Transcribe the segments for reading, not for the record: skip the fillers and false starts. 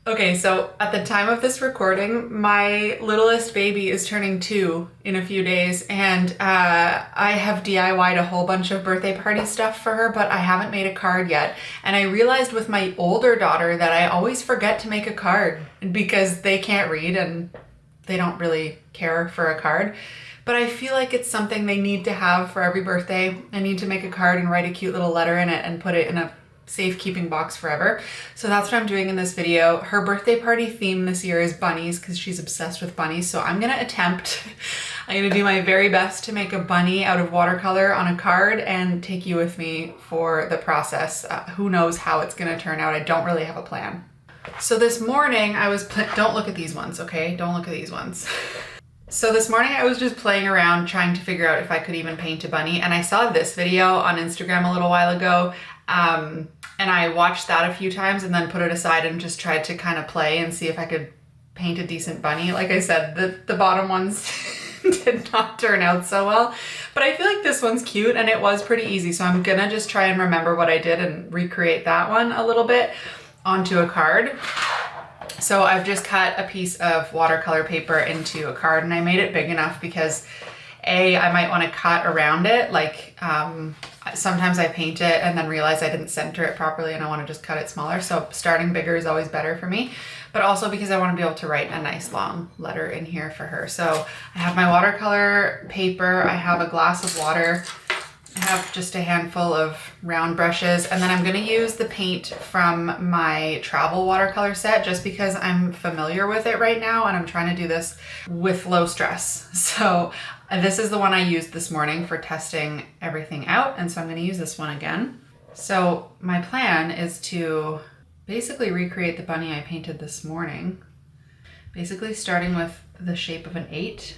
Okay, so at the time of this recording, my littlest baby is turning 2 in a few days, and I have DIY'd a whole bunch of birthday party stuff for her, but I haven't made a card yet. And I realized with my older daughter that I always forget to make a card because they can't read and they don't really care for a card. But I feel like it's something they need to have for every birthday. I need to make a card and write a cute little letter in it and put it in a safekeeping box forever. So that's what I'm doing in this video. Her birthday party theme this year is bunnies because she's obsessed with bunnies. So I'm gonna I'm gonna do my very best to make a bunny out of watercolor on a card and take you with me for the process. Who knows how it's gonna turn out. I don't really have a plan. So this morning don't look at these ones, okay? Don't look at these ones. So this morning I was just playing around trying to figure out if I could even paint a bunny, and I saw this video on Instagram a little while ago, and I watched that a few times and then put it aside and just tried to kind of play and see if I could paint a decent bunny. Like I said, the bottom ones did not turn out so well, but I feel like this one's cute and it was pretty easy, so I'm gonna just try and remember what I did and recreate that one a little bit onto a card. So I've just cut a piece of watercolor paper into a card, and I made it big enough because I might want to cut around it. Like sometimes I paint it and then realize I didn't center it properly and I want to just cut it smaller. So starting bigger is always better for me, but also because I want to be able to write a nice long letter in here for her. So I have my watercolor paper, I have a glass of water, I have just a handful of round brushes, and then I'm going to use the paint from my travel watercolor set just because I'm familiar with it right now and I'm trying to do this with low stress. So this is the one I used this morning for testing everything out, and so I'm going to use this one again. So my plan is to basically recreate the bunny I painted this morning, basically starting with the shape of an 8.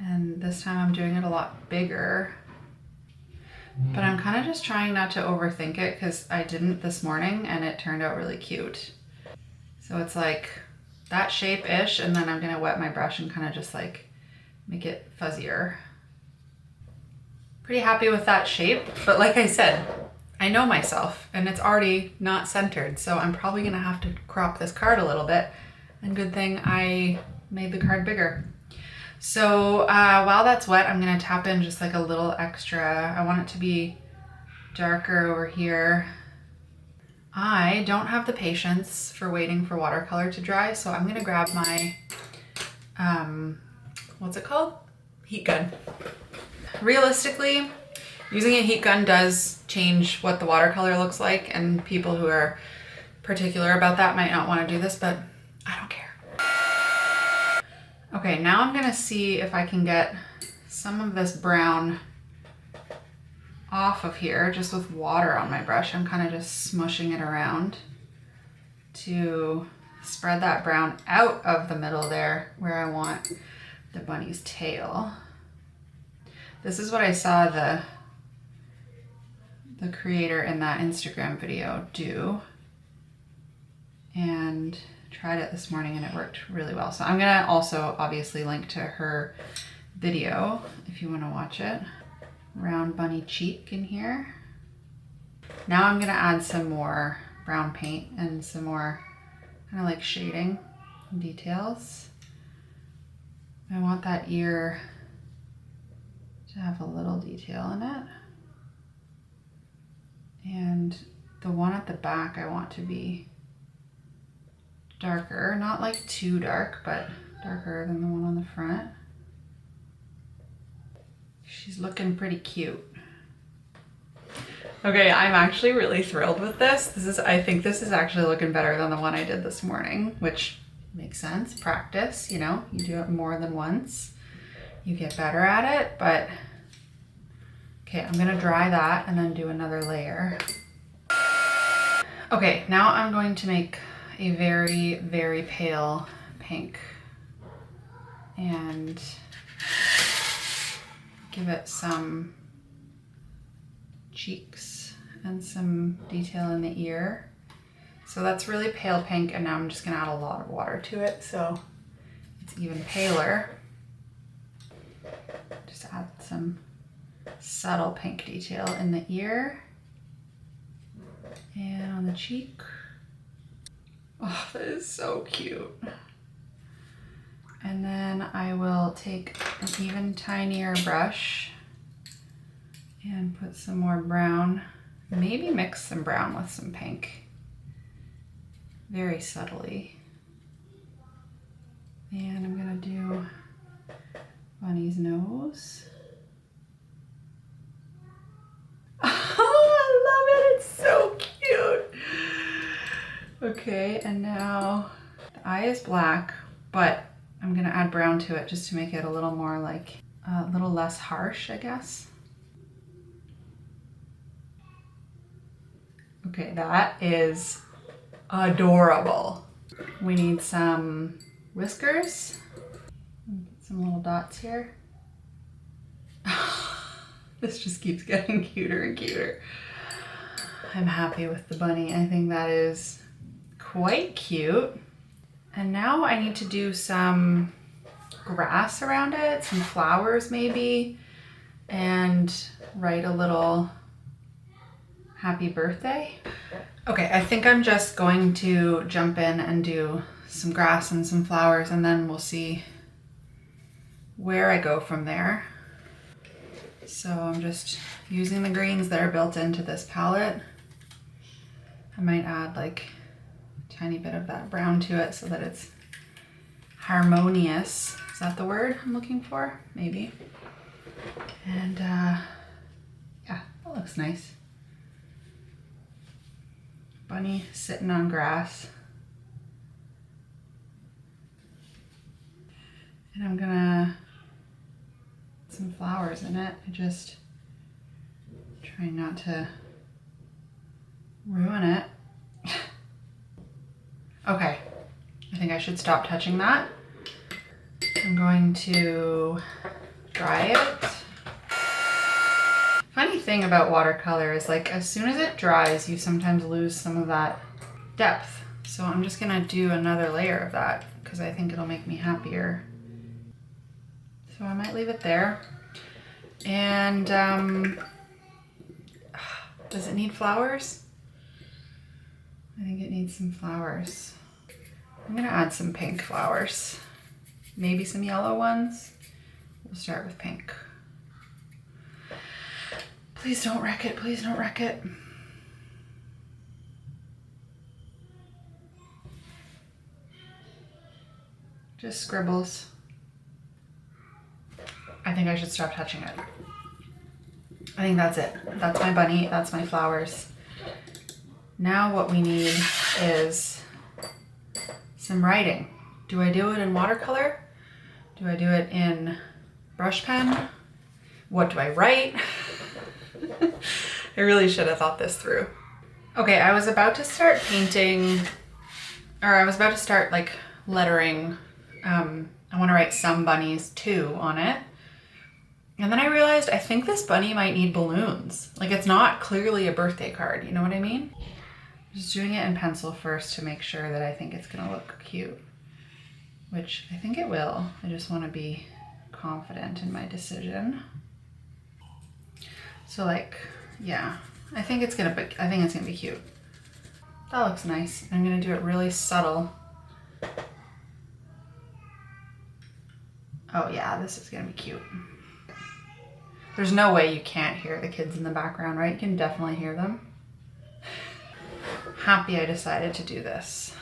And this time I'm doing it a lot bigger, but I'm kind of just trying not to overthink it because I didn't this morning and it turned out really cute. So it's like that shape-ish, and then I'm gonna wet my brush and kind of just like make it fuzzier. Pretty happy with that shape, but like I said, I know myself and it's already not centered, so I'm probably gonna have to crop this card a little bit, and good thing I made the card bigger. So while that's wet, I'm gonna tap in just like a little extra. I want it to be darker over here. I don't have the patience for waiting for watercolor to dry, so I'm gonna grab my, what's it called? Heat gun. Realistically, using a heat gun does change what the watercolor looks like, and people who are particular about that might not want to do this, but I don't care. Okay, now I'm gonna see if I can get some of this brown off of here just with water on my brush. I'm kind of just smushing it around to spread that brown out of the middle there where I want the bunny's tail. This is what I saw the creator in that Instagram video do, and tried it this morning and it worked really well. So I'm gonna also obviously link to her video if you want to watch it. Round bunny cheek in here. Now I'm gonna add some more brown paint and some more kind of like shading and details. I want that ear to have a little detail in it, and the one at the back I want to be darker, not like too dark, but darker than the one on the front. She's looking pretty cute. Okay, I'm actually really thrilled with this. I think this is actually looking better than the one I did this morning, which makes sense. Practice, you know, you do it more than once, you get better at it. But okay, I'm gonna dry that and then do another layer. Okay, now I'm going to make a very, very pale pink and give it some cheeks and some detail in the ear. So that's really pale pink, and now I'm just gonna add a lot of water to it so it's even paler. Just add some subtle pink detail in the ear and on the cheek. Oh, that is so cute. And then I will take an even tinier brush and put some more brown, maybe mix some brown with some pink, very subtly. And I'm gonna do Bunny's nose. Oh, I love it, it's so cute. Okay, and now the eye is black, but I'm gonna add brown to it just to make it a little more like, a little less harsh, I guess. Okay, that is adorable. We need some whiskers. Put some little dots here. This just keeps getting cuter and cuter. I'm happy with the bunny. I think that is quite cute. And now I need to do some grass around it, some flowers maybe, and write a little happy birthday. Okay, I think I'm just going to jump in and do some grass and some flowers, and then we'll see where I go from there. So I'm just using the greens that are built into this palette. I might add like a tiny bit of that brown to it so that it's harmonious. Is that the word I'm looking for? Maybe. And yeah, that looks nice. Bunny sitting on grass. And I'm gonna put some flowers in it. I just try not to ruin it. Okay, I think I should stop touching that. I'm going to dry it. Funny thing about watercolor is like as soon as it dries, you sometimes lose some of that depth. So I'm just gonna do another layer of that because I think it'll make me happier. So I might leave it there. And does it need flowers? I think it needs some flowers. I'm gonna add some pink flowers. Maybe some yellow ones. We'll start with pink. Please don't wreck it, please don't wreck it. Just scribbles. I think I should stop touching it. I think that's it. That's my bunny, that's my flowers. Now what we need is some writing. Do I do it in watercolor? Do I do it in brush pen? What do I write? I really should have thought this through. Okay, I was about to start painting, or I was about to start like lettering. I want to write some bunnies too on it. And then I realized I think this bunny might need balloons. Like it's not clearly a birthday card, you know what I mean? Just doing it in pencil first to make sure that I think it's gonna look cute, which I think it will. I just want to be confident in my decision. So like, yeah, I think it's gonna be cute. That looks nice. I'm gonna do it really subtle. Oh yeah, this is gonna be cute. There's no way you can't hear the kids in the background, right? You can definitely hear them. Happy I decided to do this.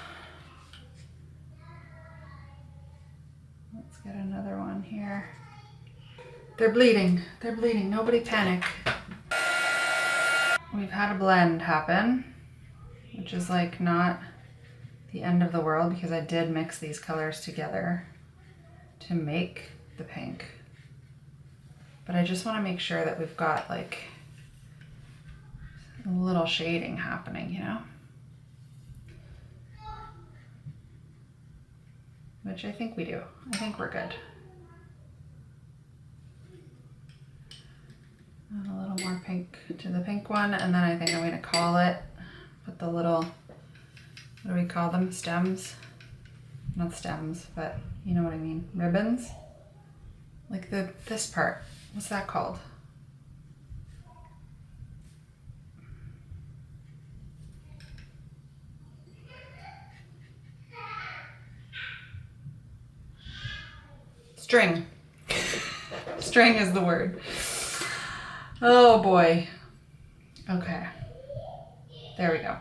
Let's get another one here. They're bleeding, nobody panic. We've had a blend happen, which is like not the end of the world because I did mix these colors together to make the pink. But I just want to make sure that we've got like a little shading happening, you know? Which I think we do. I think we're good. And a little more pink to the pink one, and then I think I'm going to call it, put the little, what do we call them? Stems? Not stems, but you know what I mean. Ribbons? Like this part. What's that called? String. String is the word. Oh boy. Okay. There we go.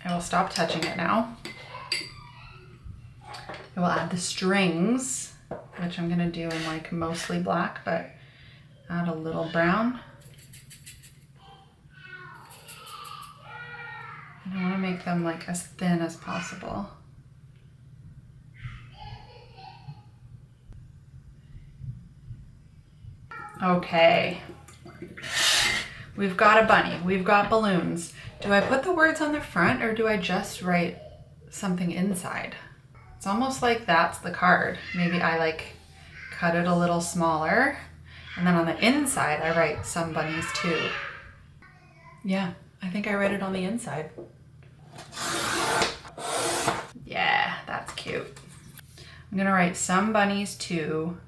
I will stop touching it now. I will add the strings, which I'm gonna do in like mostly black, but add a little brown. And I wanna make them like as thin as possible. Okay. We've got a bunny, we've got balloons. Do I put the words on the front or do I just write something inside? It's almost like that's the card. Maybe I like cut it a little smaller and then on the inside I write some bunnies too. Yeah, I think I write it on the inside. Yeah, that's cute. I'm gonna write some bunnies too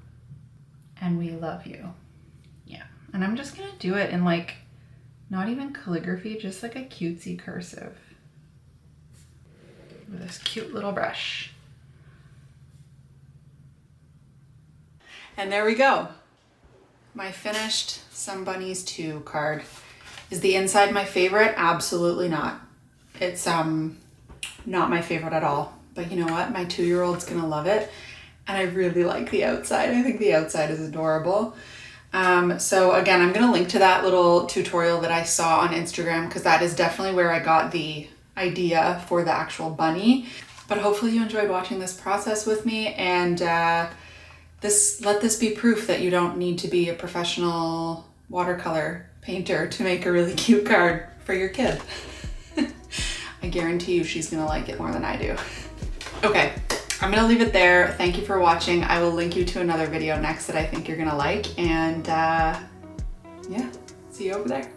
and we love you. Yeah, and I'm just gonna do it in like, not even calligraphy, just like a cutesy cursive with this cute little brush. And there we go. My finished Some Bunnies Too card. Is the inside my favorite? Absolutely not. It's not my favorite at all. But you know what? My 2-year-old's gonna love it. And I really like the outside. I think the outside is adorable. So again, I'm gonna link to that little tutorial that I saw on Instagram because that is definitely where I got the idea for the actual bunny. But hopefully you enjoyed watching this process with me, and let this be proof that you don't need to be a professional watercolor painter to make a really cute card for your kid. I guarantee you she's gonna like it more than I do. Okay, I'm gonna leave it there. Thank you for watching. I will link you to another video next that I think you're gonna like, and yeah, see you over there.